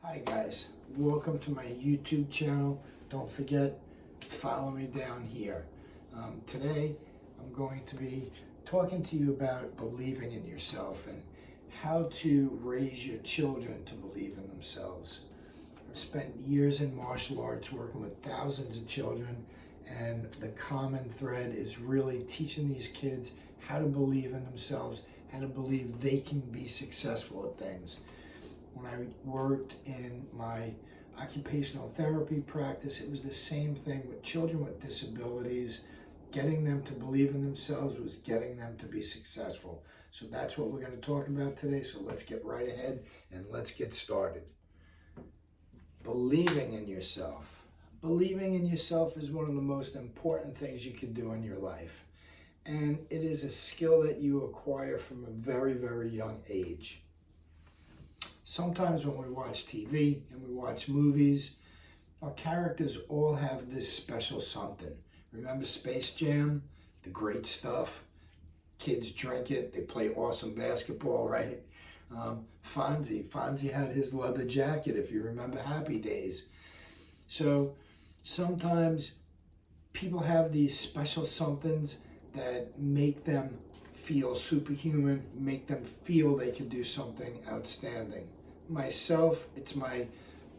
Hi guys, welcome to my YouTube channel. Don't forget, follow me down here. Today I'm going to be talking to you about believing in yourself and how to raise your children to believe in themselves. I've spent years in martial arts working with thousands of children, and the common thread is really teaching these kids how to believe in themselves, how to believe they can be successful at things. When I worked in my occupational therapy practice, it was the same thing with children with disabilities. Getting them to believe in themselves was getting them to be successful. So that's what we're going to talk about today. So let's get right ahead and let's get started. Believing in yourself. Believing in yourself is one of the most important things you can do in your life. And it is a skill that you acquire from a very, very young age. Sometimes when we watch TV and we watch movies, our characters all have this special something. Remember Space Jam? The great stuff. Kids drink it. They play awesome basketball, right? Fonzie had his leather jacket, if you remember Happy Days. So sometimes people have these special somethings that make them feel superhuman, make them feel they can do something outstanding. Myself, it's my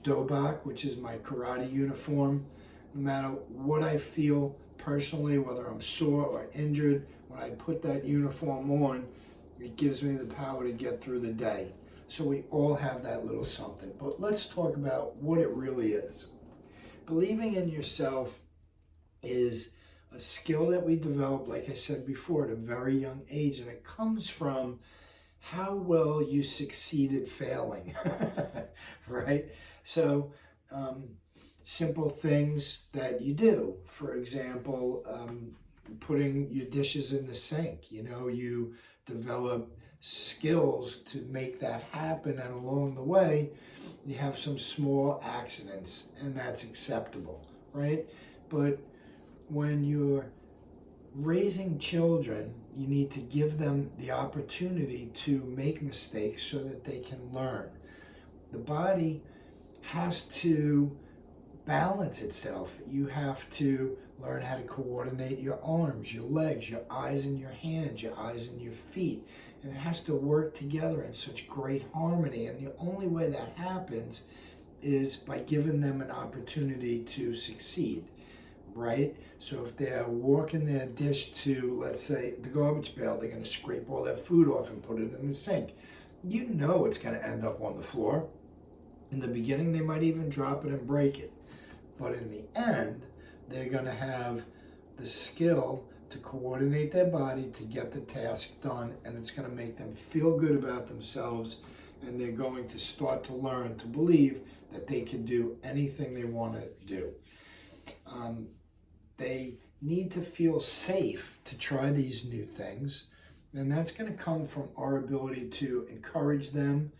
dobak, which is my karate uniform. No matter what I feel personally, whether I'm sore or injured, when I put that uniform on, it gives me the power to get through the day. So we all have that little something. But let's talk about what it really is. Believing in yourself is a skill that we develop, like I said before, at a very young age, and it comes from how well you succeeded failing, right? So simple things that you do, for example, putting your dishes in the sink, you develop skills to make that happen, and along the way, you have some small accidents, and that's acceptable, right? But when you're raising children, you need to give them the opportunity to make mistakes so that they can learn. The body has to balance itself. You have to learn how to coordinate your arms, your legs, your eyes and your hands, your eyes and your feet. And it has to work together in such great harmony. And the only way that happens is by giving them an opportunity to succeed. Right? So if they're walking their dish to, let's say, the garbage pail, they're going to scrape all their food off and put it in the sink. You know it's going to end up on the floor. In the beginning, they might even drop it and break it. But in the end, they're going to have the skill to coordinate their body to get the task done, and it's going to make them feel good about themselves, and they're going to start to learn to believe that they can do anything they want to do. They need to feel safe to try these new things, and that's going to come from our ability to encourage them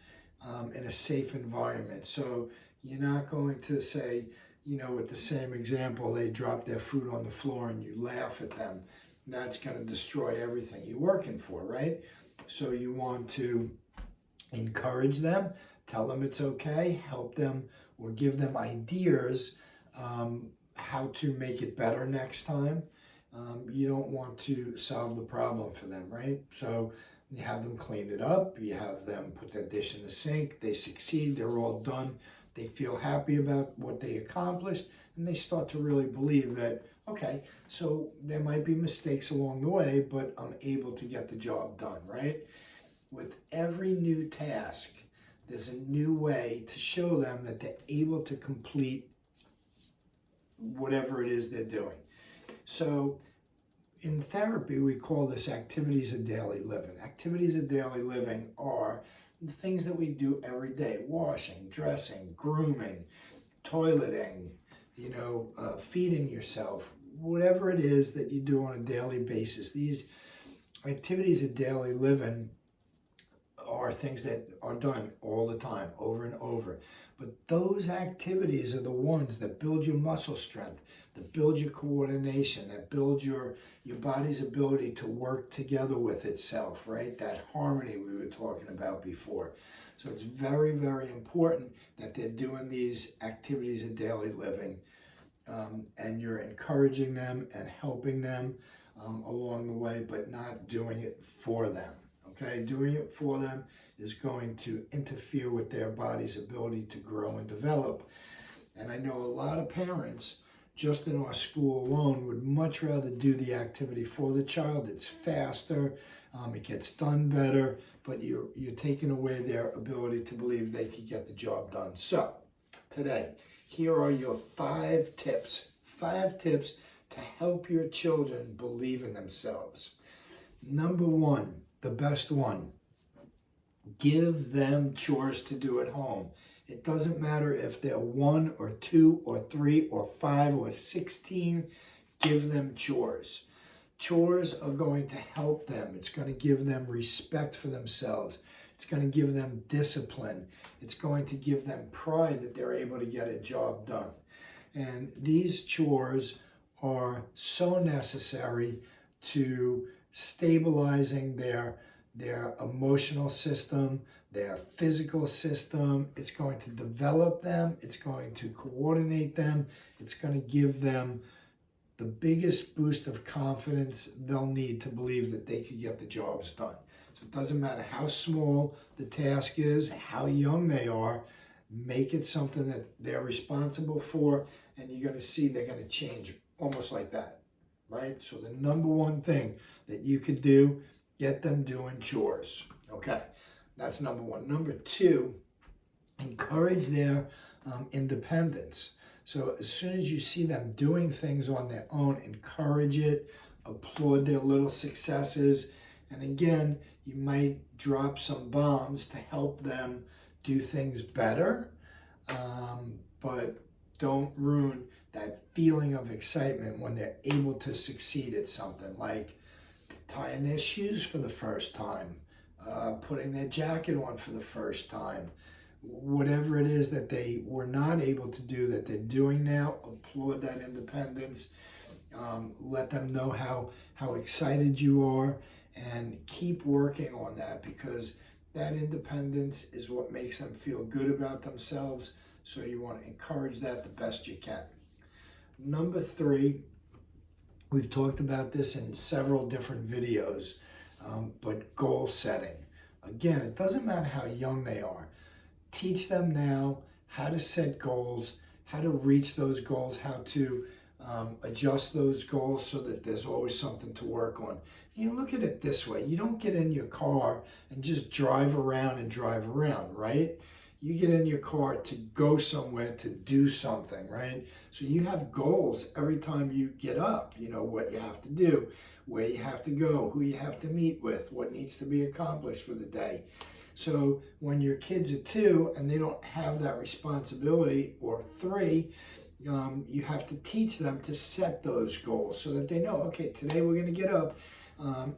in a safe environment. So you're not going to say, with the same example, they drop their food on the floor and you laugh at them. That's going to destroy everything you're working for, right? So you want to encourage them, tell them it's okay, help them, or give them ideas how to make it better next time. You don't want to solve the problem for them, right? So you have them clean it up, you have them put that dish in the sink, they succeed, they're all done, they feel happy about what they accomplished, and they start to really believe that, okay, so there might be mistakes along the way, but I'm able to get the job done, right? With every new task, there's a new way to show them that they're able to complete whatever it is they're doing. So in therapy, we call this activities of daily living. Activities of daily living are the things that we do every day: washing, dressing, grooming, toileting, feeding yourself, whatever it is that you do on a daily basis. These activities of daily living are things that are done all the time, over and over. But those activities are the ones that build your muscle strength, that build your coordination, that build your body's ability to work together with itself, right? That harmony we were talking about before. So it's very, very important that they're doing these activities of daily living, and you're encouraging them and helping them along the way, but not doing it for them. Okay, doing it for them is going to interfere with their body's ability to grow and develop. And I know a lot of parents, just in our school alone, would much rather do the activity for the child. It's faster, it gets done better, but you're taking away their ability to believe they could get the job done. So today, here are your 5 tips. 5 tips to help your children believe in themselves. Number 1, the best one, give them chores to do at home. It doesn't matter if they're 1 or 2 or 3 or 5 or 16, give them chores. Chores are going to help them. It's going to give them respect for themselves. It's going to give them discipline. It's going to give them pride that they're able to get a job done. And these chores are so necessary to stabilizing their emotional system, their physical system. It's going to develop them. It's going to coordinate them. It's going to give them the biggest boost of confidence they'll need to believe that they could get the jobs done. So it doesn't matter how small the task is, how young they are, make it something that they're responsible for, and you're going to see they're going to change almost like that, right? So the number 1 thing that you could do, get them doing chores. Okay, that's number 1. Number 2, encourage their independence. So as soon as you see them doing things on their own, encourage it, applaud their little successes. And again, you might drop some bombs to help them do things better, but don't ruin that feeling of excitement when they're able to succeed at something, like tying their shoes for the first time, putting their jacket on for the first time. Whatever it is that they were not able to do that they're doing now, applaud that independence. Let them know how excited you are, and keep working on that, because that independence is what makes them feel good about themselves. So you want to encourage that the best you can. Number 3, we've talked about this in several different videos, but goal setting. Again, it doesn't matter how young they are. Teach them now how to set goals, how to reach those goals, how to adjust those goals so that there's always something to work on. You look at it this way. You don't get in your car and just drive around, right? You get in your car to go somewhere, to do something, right? So you have goals every time you get up. You know what you have to do, where you have to go, who you have to meet with, what needs to be accomplished for the day. So when your kids are 2 and they don't have that responsibility, or 3, you have to teach them to set those goals so that they know, okay, today we're going to get up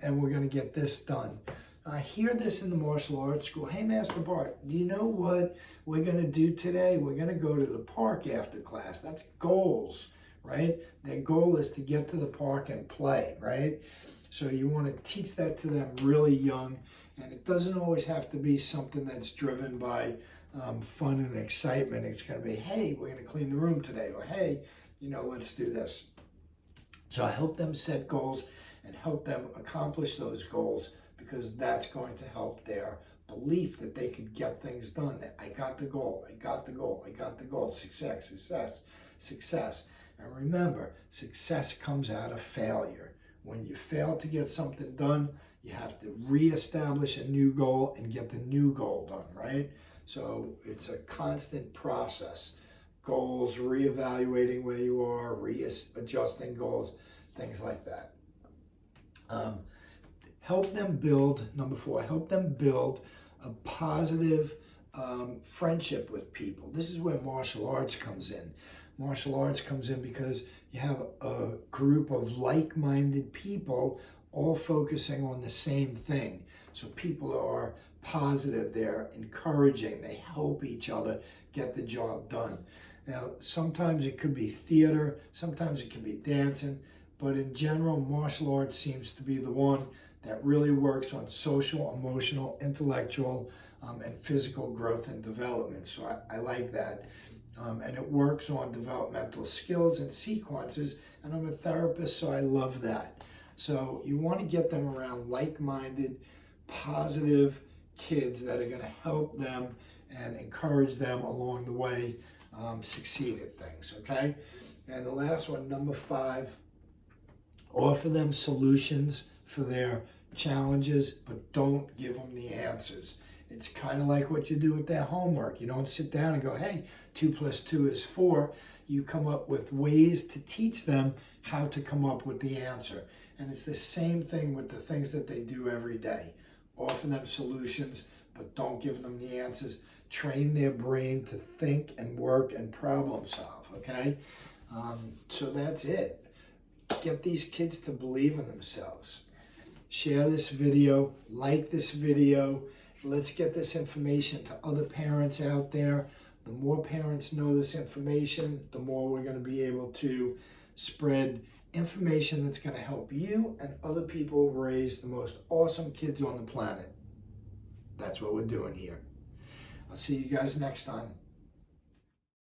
and we're going to get this done. I hear this in the martial arts school. Hey, Master Bart, do you know what we're going to do today? We're going to go to the park after class. That's goals, right? Their goal is to get to the park and play, right? So you want to teach that to them really young. And it doesn't always have to be something that's driven by fun and excitement. It's going to be, hey, we're going to clean the room today. Or, hey, let's do this. So I help them set goals and help them accomplish those goals, because that's going to help their belief that they could get things done. That I got the goal, I got the goal, I got the goal. Success, success, success. And remember, success comes out of failure. When you fail to get something done, you have to reestablish a new goal and get the new goal done, right? So it's a constant process. Goals, reevaluating where you are, readjusting goals, things like that. Help them build, number 4, help them build a positive friendship with people. This is where martial arts comes in. Martial arts comes in because you have a group of like-minded people all focusing on the same thing. So people are positive, they're encouraging, they help each other get the job done. Now, sometimes it could be theater, sometimes it could be dancing, but in general, martial arts seems to be the one that really works on social, emotional, intellectual and physical growth and development. So I like that. And it works on developmental skills and sequences, and I'm a therapist, so I love that. So you want to get them around like-minded, positive kids that are going to help them and encourage them along the way succeed at things, okay? And the last one, number 5, offer them solutions for their challenges, but don't give them the answers. It's kind of like what you do with their homework. You don't sit down and go, hey, 2 + 2 is 4. You come up with ways to teach them how to come up with the answer. And it's the same thing with the things that they do every day. Offer them solutions, but don't give them the answers. Train their brain to think and work and problem solve, okay? So that's it. Get these kids to believe in themselves. Share this video, like this video. Let's get this information to other parents out there. The more parents know this information, the more we're going to be able to spread information that's going to help you and other people raise the most awesome kids on the planet. That's what we're doing here. I'll see you guys next time.